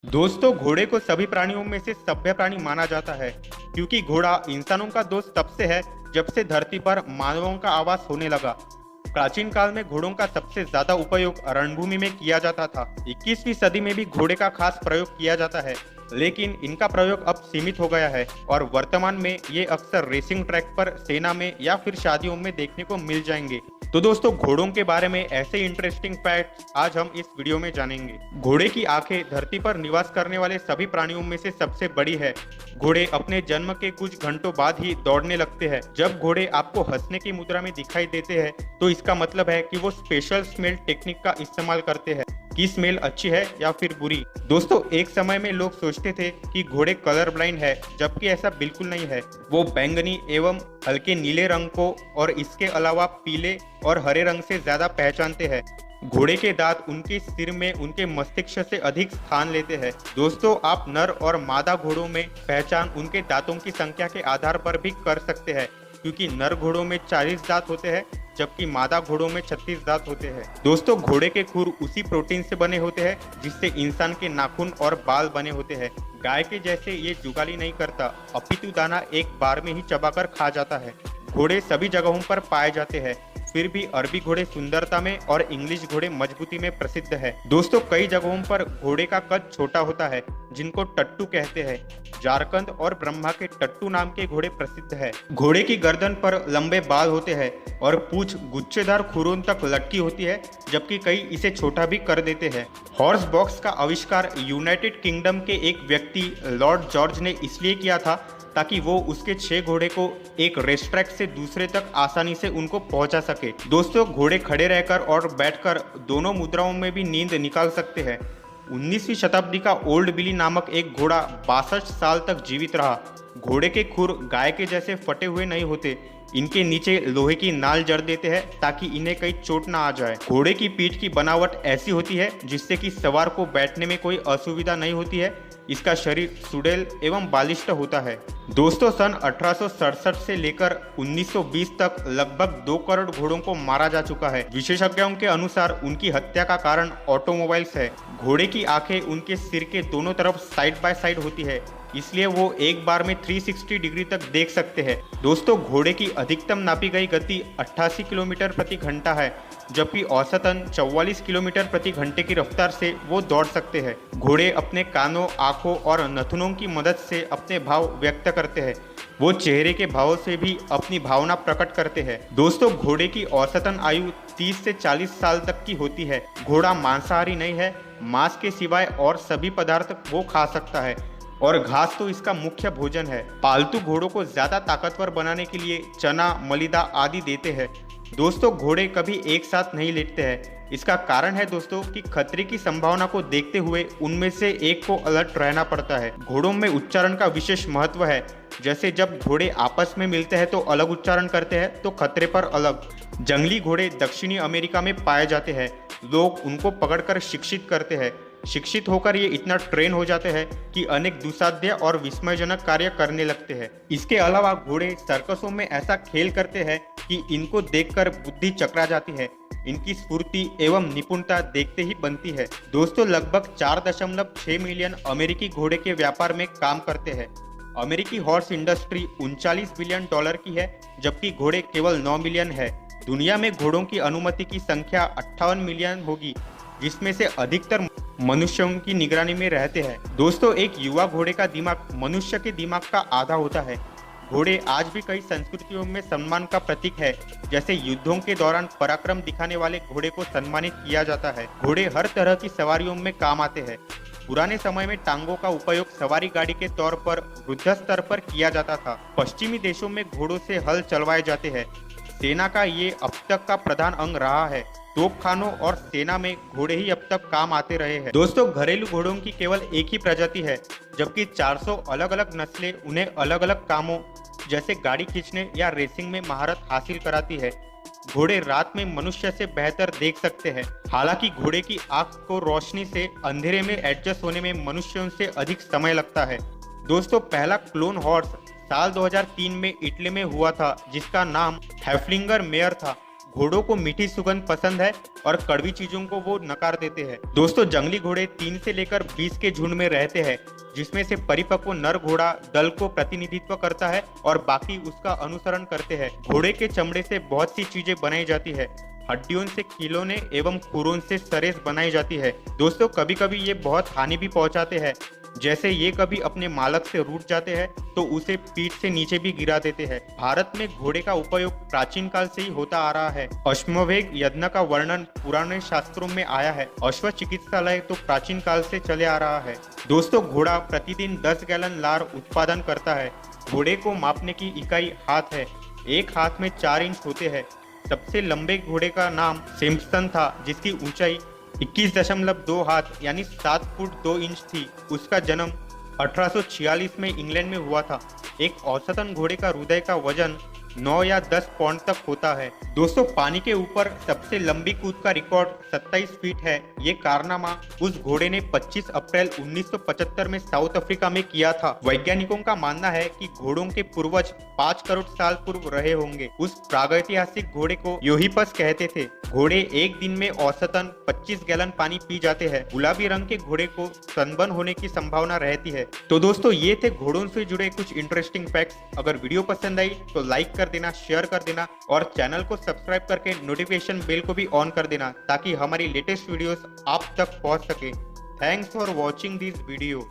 दोस्तों, घोड़े को सभी प्राणियों में से सभ्य प्राणी माना जाता है क्योंकि घोड़ा इंसानों का दोस्त तब से है जब से धरती पर मानवों का आवास होने लगा। प्राचीन काल में घोड़ों का सबसे ज्यादा उपयोग रणभूमि में किया जाता था। 21वीं सदी में भी घोड़े का खास प्रयोग किया जाता है, लेकिन इनका प्रयोग अब सीमित हो गया है और वर्तमान में ये अक्सर रेसिंग ट्रैक पर, सेना में या फिर शादियों में देखने को मिल जाएंगे। तो दोस्तों, घोड़ों के बारे में ऐसे इंटरेस्टिंग फैक्ट्स आज हम इस वीडियो में जानेंगे। घोड़े की आंखें धरती पर निवास करने वाले सभी प्राणियों में से सबसे बड़ी है। घोड़े अपने जन्म के कुछ घंटों बाद ही दौड़ने लगते हैं। जब घोड़े आपको हंसने की मुद्रा में दिखाई देते हैं तो इसका मतलब है कि वो स्पेशल स्मेल टेक्निक का इस्तेमाल करते हैं कि स्मेल अच्छी है या फिर बुरी। दोस्तों, एक समय में लोग सोचते थे कि घोड़े कलर ब्लाइंड है, जबकि ऐसा बिल्कुल नहीं है। वो बैंगनी एवं हल्के नीले रंग को और इसके अलावा पीले और हरे रंग से ज्यादा पहचानते हैं। घोड़े के दांत उनके सिर में उनके मस्तिष्क से अधिक स्थान लेते हैं। दोस्तों, आप नर और मादा घोड़ों में पहचान उनके दांतों की संख्या के आधार पर भी कर सकते हैं, क्योंकि नर घोड़ों में 40 दांत होते हैं जबकि मादा घोड़ों में 36 दांत होते हैं। दोस्तों, घोड़े के खुर उसी प्रोटीन से बने होते हैं जिससे इंसान के नाखून और बाल बने होते हैं। गाय के जैसे ये जुगाली नहीं करता, अपितु दाना एक बार में ही चबाकर खा जाता है। घोड़े सभी जगहों पर पाए जाते हैं, फिर भी अरबी घोड़े सुंदरता में और इंग्लिश घोड़े मजबूती में प्रसिद्ध है। दोस्तों, कई जगहों पर घोड़े का कद छोटा होता है जिनको टट्टू कहते हैं। झारखंड और ब्रह्मा के टट्टू नाम के घोड़े प्रसिद्ध है। घोड़े की गर्दन पर लंबे बाल होते हैं और पूंछ गुच्छेदार खुरों तक लटकी होती है, जबकि कई इसे छोटा भी कर देते हैं। हॉर्स बॉक्स का आविष्कार यूनाइटेड किंगडम के एक व्यक्ति लॉर्ड जॉर्ज ने इसलिए किया था ताकि वो उसके 6 घोड़े को एक रेसट्रैक से दूसरे तक आसानी से उनको पहुंचा सके। दोस्तों, घोड़े खड़े रहकर और बैठकर दोनों मुद्राओं में भी नींद निकाल सकते हैं। 19वीं शताब्दी का ओल्ड बिली नामक एक घोड़ा 62 साल तक जीवित रहा। घोड़े के खुर गाय के जैसे फटे हुए नहीं होते, इनके नीचे लोहे की नाल जड़ देते हैं ताकि इन्हें कहीं चोट ना आ जाए। घोड़े की पीठ की बनावट ऐसी होती है जिससे कि सवार को बैठने में कोई असुविधा नहीं होती है। इसका शरीर सुडैल एवं बालिष्ठ होता है। दोस्तों, सन 1867 से लेकर 1920 तक लगभग 2 करोड़ घोड़ों को मारा जा चुका है। विशेषज्ञों के अनुसार उनकी हत्या का कारण ऑटोमोबाइल्स है। घोड़े की आंखें उनके सिर के दोनों तरफ साइड बाय साइड होती है, इसलिए वो एक बार में 360 डिग्री तक देख सकते हैं। दोस्तों, घोड़े की अधिकतम नापी गई गति 88 किलोमीटर प्रति घंटा है, जबकि औसतन 44 किलोमीटर प्रति घंटे की रफ्तार से वो दौड़ सकते हैं। घोड़े अपने कानों, आंखों और नथुनों की मदद से अपने भाव व्यक्त करते हैं। वो चेहरे के भावों से भी अपनी भावना प्रकट करते हैं। दोस्तों, घोड़े की औसतन आयु 30 से 40 साल तक की होती है। घोड़ा मांसाहारी नहीं है, मांस के सिवाय और सभी पदार्थ वो खा सकता है और घास तो इसका मुख्य भोजन है। पालतू घोड़ों को ज्यादा ताकतवर बनाने के लिए चना, मलिदा आदि देते हैं। दोस्तों, घोड़े कभी एक साथ नहीं लेटते हैं। इसका कारण है दोस्तों कि खतरे की संभावना को देखते हुए उनमें से एक को अलर्ट रहना पड़ता है। घोड़ों में उच्चारण का विशेष महत्व है। जैसे जब घोड़े आपस में मिलते हैं तो अलग उच्चारण करते हैं, तो खतरे पर अलग। जंगली घोड़े दक्षिणी अमेरिका में पाए जाते हैं। लोग उनको पकड़कर शिक्षित करते हैं। शिक्षित होकर ये इतना ट्रेन हो जाते हैं कि अनेक दुस्साध्य और विस्मयजनक कार्य करने लगते हैं। इसके अलावा घोड़े सर्कसों में ऐसा खेल करते हैं कि इनको देखकर बुद्धि चकरा जाती है। इनकी स्फूर्ति एवं निपुणता देखते ही बनती है। दोस्तों, लगभग 4.6 मिलियन अमेरिकी घोड़े के व्यापार में काम करते हैं। अमेरिकी हॉर्स इंडस्ट्री 39 बिलियन डॉलर की है, जबकि घोड़े केवल 9 मिलियन है। दुनिया में घोड़ों की अनुमति की संख्या 58 मिलियन होगी, जिसमें से अधिकतर मनुष्यों की निगरानी में रहते हैं। दोस्तों, एक युवा घोड़े का दिमाग मनुष्य के दिमाग का आधा होता है। घोड़े आज भी कई संस्कृतियों में सम्मान का प्रतीक है। जैसे युद्धों के दौरान पराक्रम दिखाने वाले घोड़े को सम्मानित किया जाता है। घोड़े हर तरह की सवारियों में काम आते हैं। पुराने समय में टांगों का उपयोग सवारी गाड़ी के तौर पर युद्ध स्तर पर किया जाता था। पश्चिमी देशों में घोड़ों से हल चलवाए जाते हैं। सेना का ये अब तक का प्रधान अंग रहा है। तोपखानों और सेना में घोड़े ही अब तक काम आते रहे हैं। दोस्तों, घरेलू घोड़ों की केवल एक ही प्रजाति है, जबकि 400 अलग अलग नस्लें उन्हें अलग अलग कामों जैसे गाड़ी खींचने या रेसिंग में महारत हासिल कराती है। घोड़े रात में मनुष्य से बेहतर देख सकते हैं। हालांकि घोड़े की आंख को रोशनी से अंधेरे में एडजस्ट होने में मनुष्यों से अधिक समय लगता है। दोस्तों, पहला क्लोन हॉर्स साल 2003 में इटली में हुआ था, जिसका नाम हैफलिंगर मेयर था। घोड़ों को मीठी सुगंध पसंद है और कड़वी चीजों को वो नकार देते हैं। दोस्तों, जंगली घोड़े 3 से लेकर 20 के झुंड में रहते हैं, जिसमें से परिपक्व नर घोड़ा दल को प्रतिनिधित्व करता है और बाकी उसका अनुसरण करते हैं। घोड़े के चमड़े से बहुत सी चीजें बनाई जाती है। हड्डियों से खिलौने एवं खुरों से सरेस बनाई जाती है। दोस्तों, कभी कभी ये बहुत हानि भी पहुंचाते हैं, जैसे ये कभी अपने मालक से रूठ जाते हैं तो उसे पीठ से नीचे भी गिरा देते हैं। भारत में घोड़े का उपयोग प्राचीन काल से ही होता आ रहा है। अश्वमेध यज्ञ का वर्णन पुराने शास्त्रों में आया है। अश्व चिकित्सालय तो प्राचीन काल से चले आ रहा है। दोस्तों, घोड़ा प्रतिदिन 10 गैलन लार उत्पादन करता है। घोड़े को मापने की इकाई हाथ है। एक हाथ में 4 इंच होते हैं। सबसे लंबे घोड़े का नाम सिम्पसन था, जिसकी ऊंचाई 21.2 हाथ यानी 7 फुट 2 इंच थी। उसका जन्म 1846 में इंग्लैंड में हुआ था। एक औसतन घोड़े का हृदय का वजन 9 या 10 पौंड तक होता है। दोस्तों, पानी के ऊपर सबसे लंबी कूद का रिकॉर्ड 27 फीट है। ये कारनामा उस घोड़े ने 25 अप्रैल 1975 में साउथ अफ्रीका में किया था। वैज्ञानिकों का मानना है कि घोड़ों के पूर्वज 5 करोड़ साल पूर्व रहे होंगे। उस प्रागैतिहासिक घोड़े को योहिपस कहते थे। घोड़े एक दिन में औसतन 25 गैलन पानी पी जाते हैं। गुलाबी रंग के घोड़े को सनबर्न होने की संभावना रहती है। तो दोस्तों, ये थे घोड़ों से जुड़े कुछ इंटरेस्टिंग फैक्ट्स। अगर वीडियो पसंद आई तो लाइक कर देना, शेयर कर देना और चैनल को सब्सक्राइब करके नोटिफिकेशन बेल को भी ऑन कर देना, ताकि हमारी लेटेस्ट वीडियोस आप तक पहुंच सके। Thanks for watching this video.